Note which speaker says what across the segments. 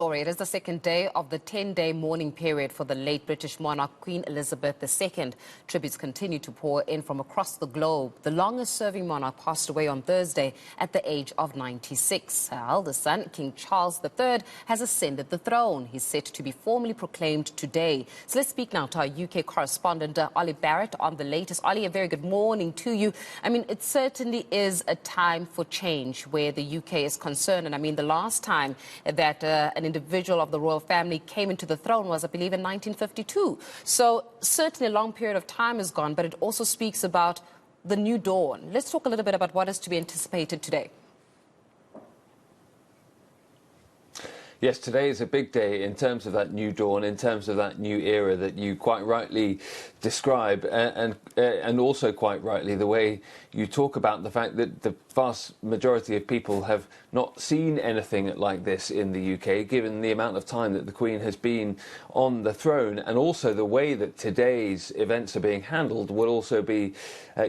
Speaker 1: story. It is the second day of the 10-day mourning period for the late British monarch Queen Elizabeth II. Tributes continue to pour in from across the globe. The longest-serving monarch passed away on Thursday at the age of 96. Her eldest son, King Charles III, has ascended the throne. He's set to be formally proclaimed today. So let's speak now to our UK correspondent, Ollie Barrett, on the latest. Ollie, a very good morning to you. I mean, it certainly is a time for change where the UK is concerned. And I mean, the last time that an individual of the royal family came into the throne was, I believe, in 1952. So certainly a long period of time is gone, but it also speaks about the new dawn. Let's talk a little bit about what is to be anticipated today.
Speaker 2: Yes, today is a big day in terms of that new dawn, in terms of that new era that you quite rightly describe, and also quite rightly the way you talk about the fact that the vast majority of people have not seen anything like this in the UK, given the amount of time that the Queen has been on the throne, and also the way that today's events are being handled will also be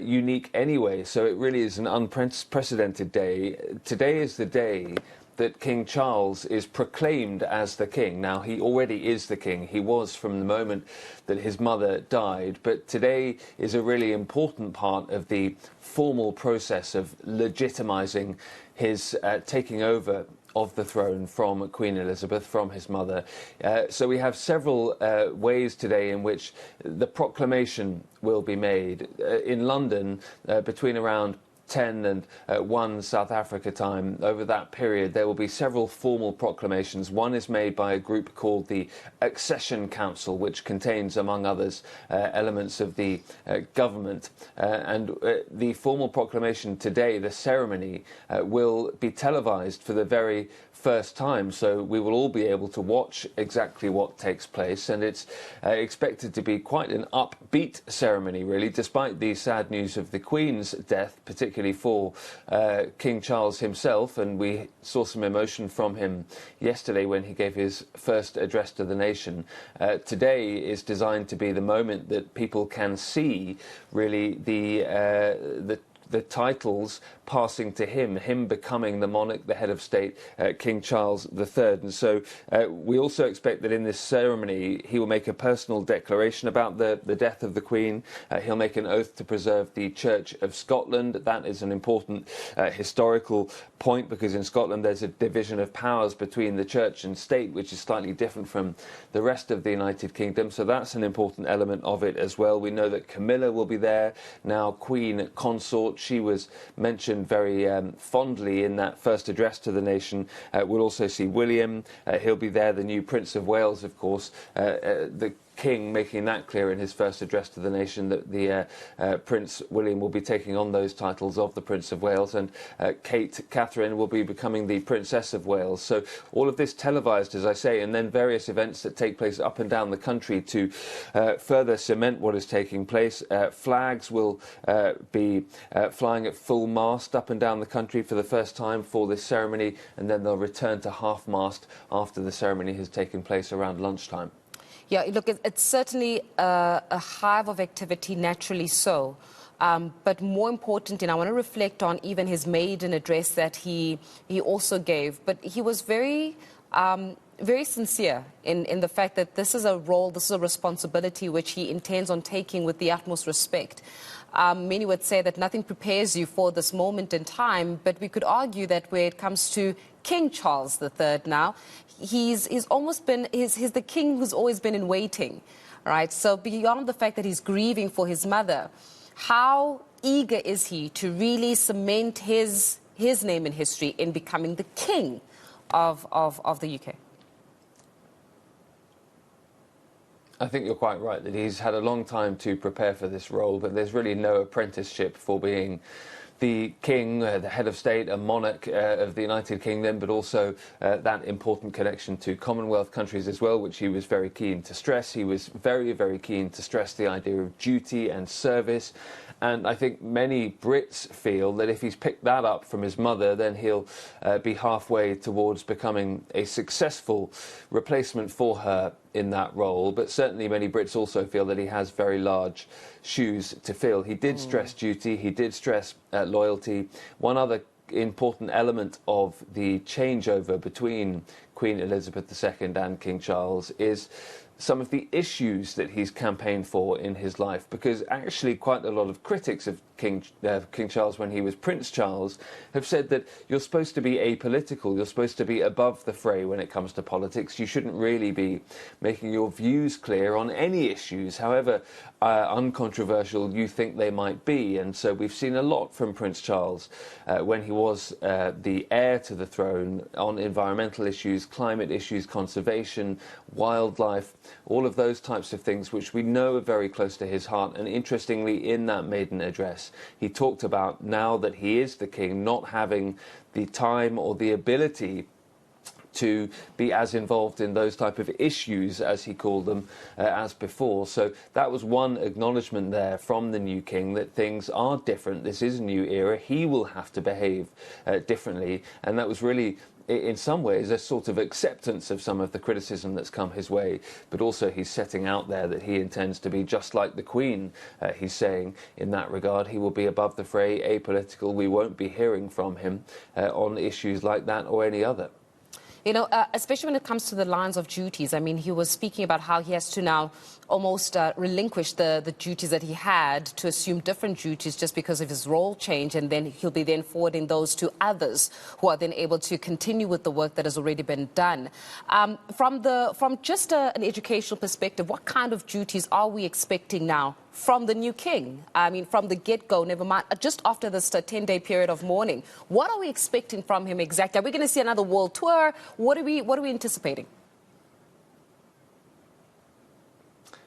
Speaker 2: unique anyway. So it really is an unprecedented day. Today is the day that King Charles is proclaimed as the king. Now, he already is the king. He was from the moment that his mother died. But today is a really important part of the formal process of legitimising his taking over of the throne from Queen Elizabeth, from his mother. So we have several ways today in which the proclamation will be made. In London, between around 10 and 1 South Africa time, over that period there will be several formal proclamations. One is made by a group called the Accession Council, which contains, among others, elements of the government. And the formal proclamation today, the ceremony, will be televised for the very first time, so we will all be able to watch exactly what takes place, and it's expected to be quite an upbeat ceremony, really, despite the sad news of the Queen's death, particularly for King Charles himself. And we saw some emotion from him yesterday when he gave his first address to the nation. Today is designed to be the moment that people can see, really, the titles passing to him becoming the monarch, the head of state, King Charles III. And so we also expect that in this ceremony he will make a personal declaration about the death of the Queen. He'll make an oath to preserve the Church of Scotland. That is an important historical point, because in Scotland there's a division of powers between the Church and state, which is slightly different from the rest of the United Kingdom. So that's an important element of it as well. We know that Camilla will be there, now Queen Consort. She was mentioned very fondly in that first address to the nation. We'll also see William. He'll be there, the new Prince of Wales, of course. The King making that clear in his first address to the nation that the Prince William will be taking on those titles of the Prince of Wales, and Catherine will be becoming the Princess of Wales. So all of this televised, as I say, and then various events that take place up and down the country to further cement what is taking place. Flags will be flying at full mast up and down the country for the first time for this ceremony, and then they'll return to half mast after the ceremony has taken place around lunchtime.
Speaker 1: Yeah, look, it's certainly a hive of activity, naturally so. But more important, and I want to reflect on even his maiden address that he also gave. But he was very sincere in the fact that this is a role, this is a responsibility which he intends on taking with the utmost respect. Many would say that nothing prepares you for this moment in time, but we could argue that where it comes to King Charles III now, he's almost been, he's the king who's always been in waiting, right? So beyond the fact that he's grieving for his mother, how eager is he to really cement his name in history in becoming the king of the UK?
Speaker 2: I think you're quite right that he's had a long time to prepare for this role, but there's really no apprenticeship for being the king, the head of state, a monarch of the United Kingdom, but also that important connection to Commonwealth countries as well, which he was very keen to stress. He was very, very keen to stress the idea of duty and service. And I think many Brits feel that if he's picked that up from his mother, then he'll be halfway towards becoming a successful replacement for her in that role. But certainly many Brits also feel that he has very large shoes to fill. He did stress duty, he did stress loyalty. One other important element of the changeover between Queen Elizabeth II and King Charles is some of the issues that he's campaigned for in his life, because actually quite a lot of critics of King Charles when he was Prince Charles have said that you're supposed to be apolitical, you're supposed to be above the fray when it comes to politics. You shouldn't really be making your views clear on any issues, however uncontroversial you think they might be. And so we've seen a lot from Prince Charles when he was the heir to the throne on environmental issues, climate issues, conservation, wildlife, all of those types of things which we know are very close to his heart. And interestingly, in that maiden address, he talked about, now that he is the king, not having the time or the ability to be as involved in those type of issues, as he called them, as before. So that was one acknowledgement there from the new king, that things are different. This is a new era. He will have to behave differently. And that was really, in some ways, a sort of acceptance of some of the criticism that's come his way. But also he's setting out there that he intends to be just like the Queen. He's saying in that regard he will be above the fray, apolitical. We won't be hearing from him on issues like that or any other.
Speaker 1: You know, especially when it comes to the lines of duties. I mean, he was speaking about how he has to now almost relinquish the duties that he had to assume different duties just because of his role change, and then he'll be then forwarding those to others who are then able to continue with the work that has already been done. From just an educational perspective, what kind of duties are we expecting now from the new king? I mean, from the get-go, never mind, just after this 10-day period of mourning, what are we expecting from him exactly? Are we going to see another world tour? What are we anticipating?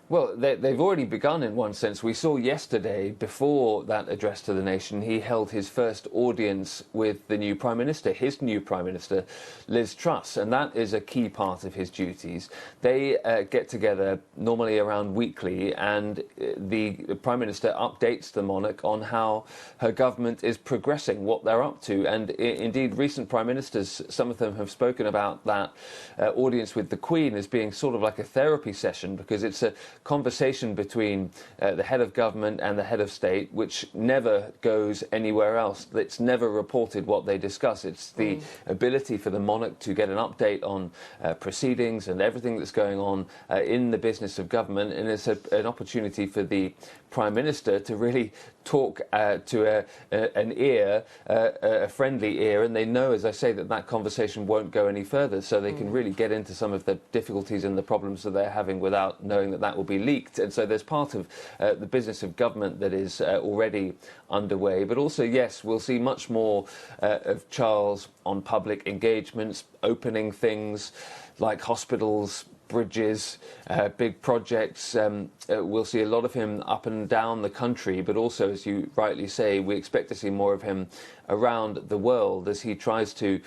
Speaker 2: Well, they've already begun in one sense. We saw yesterday, before that address to the nation, he held his first audience with the new Prime Minister, his new Prime Minister, Liz Truss, and that is a key part of his duties. They get together normally around weekly, and the Prime Minister updates the monarch on how her government is progressing, what they're up to. And indeed, recent Prime Ministers, some of them have spoken about that audience with the Queen as being sort of like a therapy session, because it's a conversation between the head of government and the head of state, which never goes anywhere else. It's never reported what they discuss. It's the ability for the monarch to get an update on proceedings and everything that's going on in the business of government, and it's an opportunity for the Prime Minister to really talk to an ear, a friendly ear, and they know, as I say, that that conversation won't go any further, so they can really get into some of the difficulties and the problems that they're having without knowing that that will be leaked. And so there's part of the business of government that is already underway. But also, yes, we'll see much more of Charles on public engagements, opening things like hospitals, bridges, big projects. We'll see a lot of him up and down the country, but also, as you rightly say, we expect to see more of him around the world as he tries to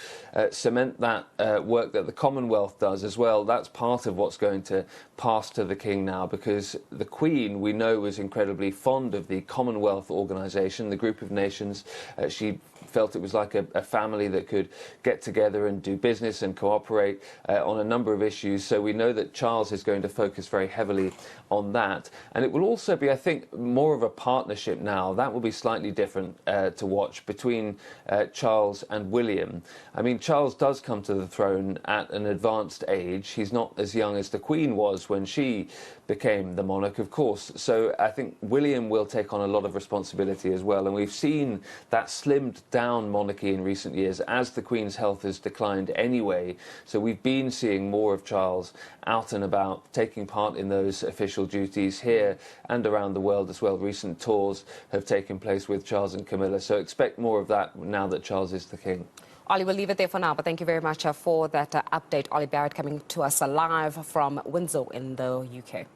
Speaker 2: cement that work that the Commonwealth does as well. That's part of what's going to pass to the King now, because the Queen, we know, was incredibly fond of the Commonwealth organisation, the group of nations. She felt it was like a family that could get together and do business and cooperate on a number of issues. So we know that Charles is going to focus very heavily on that. And it will also be, I think, more of a partnership now. That will be slightly different to watch between Charles and William. I mean, Charles does come to the throne at an advanced age. He's not as young as the Queen was when she became the monarch, of course. So I think William will take on a lot of responsibility as well. And we've seen that slimmed down monarchy in recent years as the Queen's health has declined anyway. So we've been seeing more of Charles out and about, taking part in those official duties here and around the world as well. Recent tours have taken place with Charles and Camilla. So expect more of that now that Charles is the King.
Speaker 1: Ollie, we'll leave it there for now, but thank you very much for that update. Ollie Barrett coming to us live from Windsor in the UK.